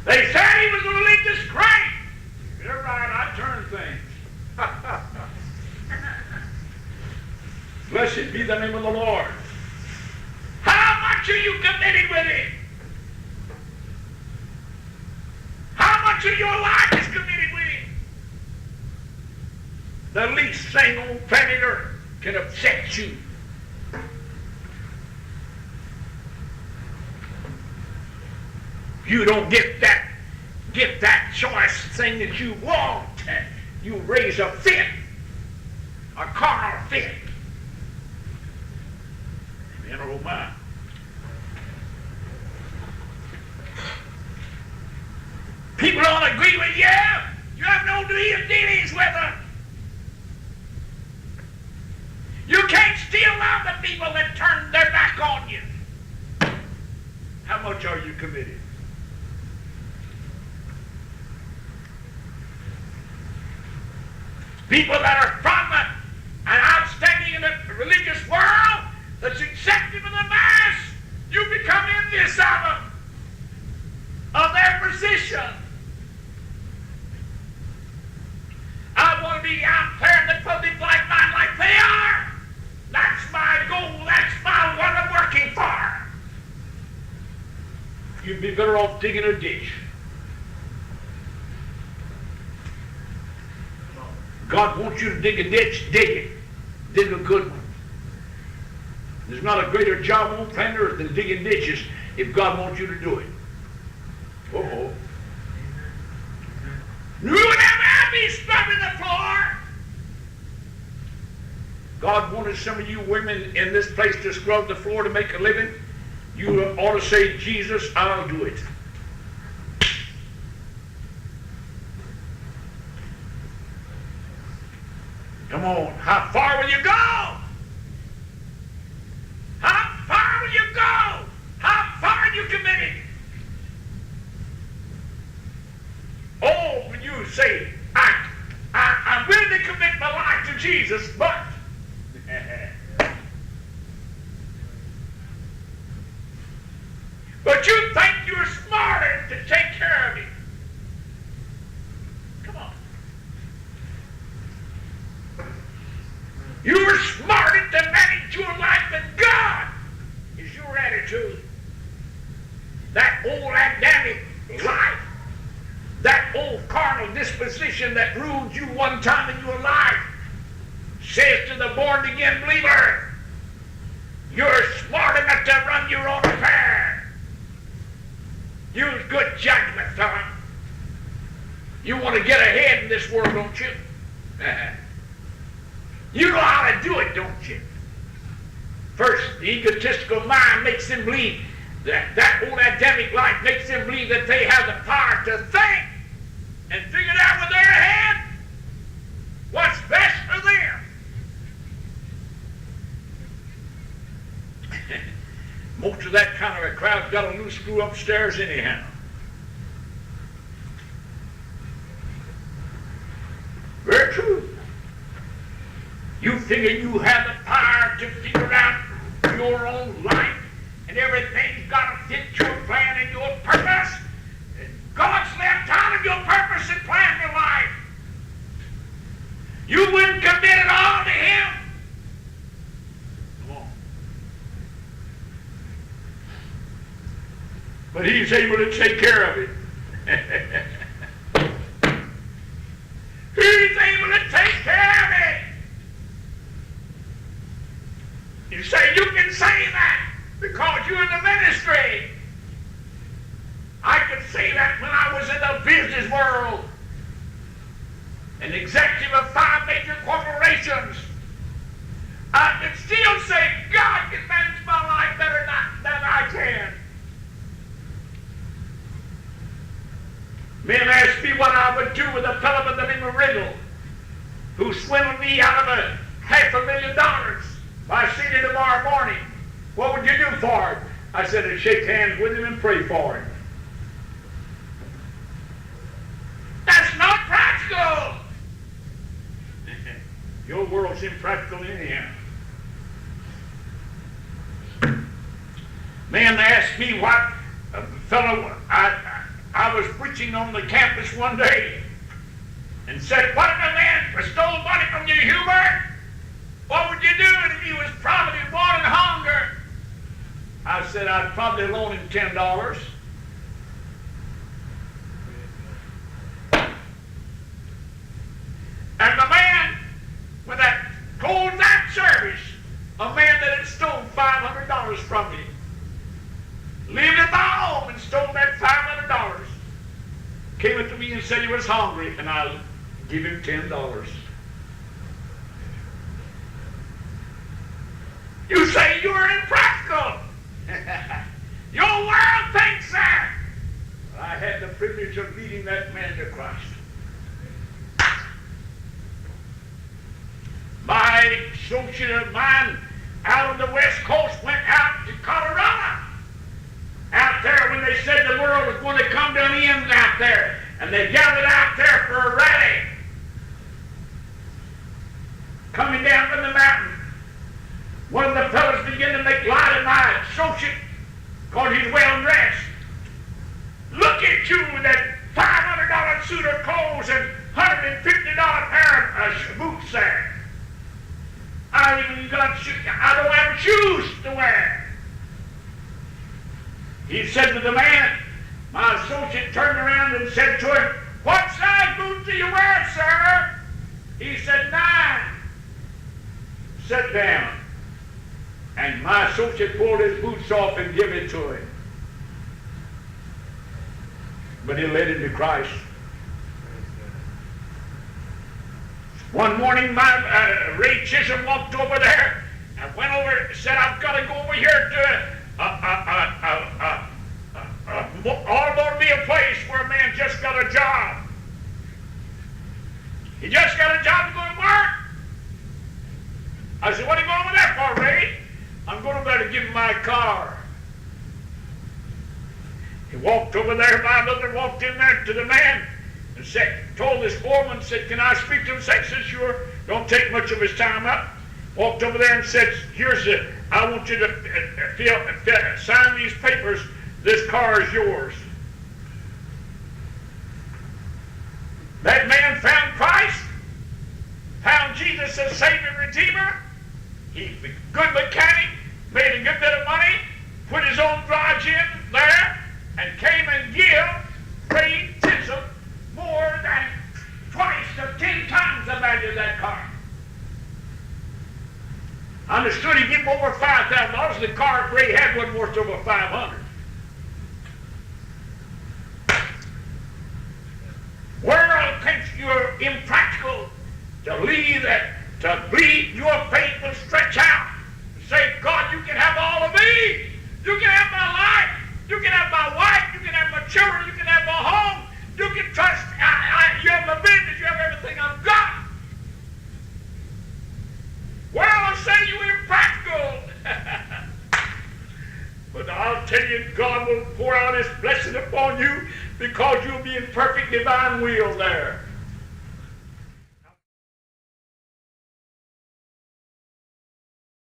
They said he was a religious crank. You're right, I turned things. Blessed be the name of the Lord. How much are you committed with him? How much of your life is committed with him? The least thing on planet Earth can upset you. You don't get that choice thing that you want. You raise a fit, a carnal fit. Amen, oh my. People don't agree with you. You have no dealings with them. You can't still love the people that turn their back on you. How much are you committed? People that are from an outstanding in the religious world that's accepted in the mass, you become envious of them, of their position. I want to be out there in the public like mine, like they are. That's my goal. That's what I'm working for. You'd be better off digging a ditch. God wants you to dig a ditch, dig it. Dig a good one. There's not a greater job on planet Earth than digging ditches if God wants you to do it. Uh-oh. You would never be scrubbing the floor. God wanted some of you women in this place to scrub the floor to make a living. You ought to say, Jesus, I'll do it. Come on, how far will you go? How far will you go? How far are you committed? Oh, when you say, I'm willing to commit my life to Jesus, but but you think you're smarter to take care of him. Come on. You're smarter to manage your life than God is your attitude. That old Adamic life, that old carnal disposition that ruled you one time in your life, says to the born-again believer, you're smart enough to run your own affair. Use good judgment, son. You want to get ahead in this world, don't you? You know how to do it, don't you? First, the egotistical mind makes them believe that old Adamic life makes them believe that they have the power to think and figure it out with their head what's best for them. Most of that kind of a crowd's got a loose screw upstairs anyhow. Very true. You figure you have the power to figure out your own life, and everything's got to fit your plan and your purpose. And God's left out of your purpose and plan your life. You wouldn't commit it all to Him. Come on. But He's able to take care of it. He's able to take care of it. You say, you can say that because you're in the ministry. I could say that when I was in the business world. An executive of 5 major corporations. I could still say, God can manage my life better than I can. Men ask me what I would do with a fellow by the name of Riddle, who swindled me out of $500,000 by seeing him tomorrow morning. What would you do for him? I said, I'd shake hands with him and pray for him. That's not practical. Your world's impractical anyhow. Man asked me what a fellow I was preaching on the campus one day and said, what if a man stole money from you, Hubert? What would you do if he was poverty, want, and hunger? I said, I'd probably loan him $10. And the man, when that closed that service, a man that had stolen $500 from me, lived at my home and stole that $500, came up to me and said he was hungry, and I'll give him $10. You say you are impractical. Your world thinks that. But I had the privilege of leading that man to Christ. My associate of mine out on the West Coast went out to Colorado. Out there when they said the world was going to come to an end out there. And they gathered out there for a rally. Coming down from the mountain, one of the fellows began to make light of my associate because he's well dressed. Look at you with that $500 suit of clothes and $150 pair of boots there. I don't have shoes to wear. He said to the man, my associate turned around and said to him, what size boots do you wear, sir? He said, 9. Sit down. And my associate pulled his boots off and gave it to him. But he led him to Christ. One morning, my Ray Chisholm walked over there and went over and said, I've got to go over here to automobile place where a man just got a job. He just got a job to go to work. I said, what are you going over there for, Ray? I'm going over there to give him my car. He walked over there, my mother walked in there to the man and said, told this foreman, said, can I speak to him? Said, sure. Don't take much of his time up. Walked over there and said, I want you to sign these papers. This car is yours. That man found Christ, found Jesus as Savior and Redeemer. He's a good mechanic, made a good bit of money, put his own garage in there, and came and give Ray Chisholm more than twice to 10 times the value of that car. I understood he gave him over $5,000. The car Ray had wasn't worth over $500. World thinks you're impractical to leave that, to bleed your faith will stretch out and say, God, you can have all of me. You can have my life. You can have my wife. You can have my children. You can have my home. You can trust. You have my business. You have everything I've got. World say you're impractical. But I'll tell you, God will pour out His blessing upon you because you'll be in perfect divine will there.